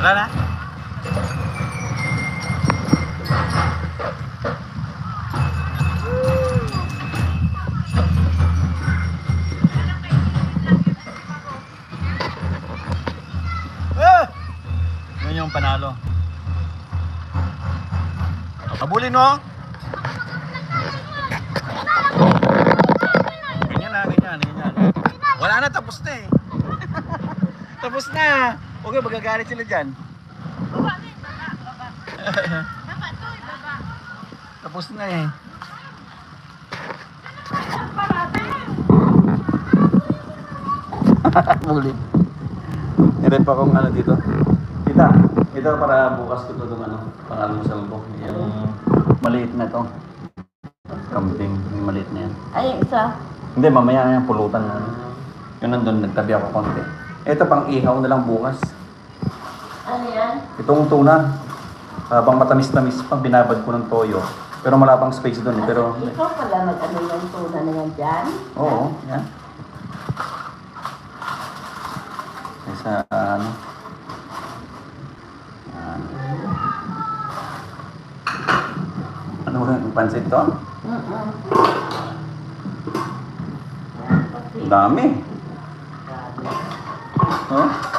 Wala na? Yan yung panalo. Habulin mo! Ganyan na, ganyan, ganyan. Wala na, tapos na eh. Tapos na. Okay, magagalit sila dyan. Baba na yung baba. Baba. Baba to, baba. Tapos na eh. Muli. Meron pa akong ano dito. Kita, ito para bukas ko itong ano, pang-almusal ko. Yung maliit na to. Kambing, yung maliit na yan. Ay, isa. Hindi, mamaya na yung pulutan na ano. Yung nandun, nagtabi ako konti. Ito pang ihaw na lang bukas. Ano yan? Itong tuna. Habang matamis-tamis pang binabad ko ng toyo. Pero wala pang space doon eh. Pero, Ikaw pala mag-ano yung tuna na yan dyan? oo, yan. Sa ano. Yan. Ano ba yung pansit to? Ang dami. Oh?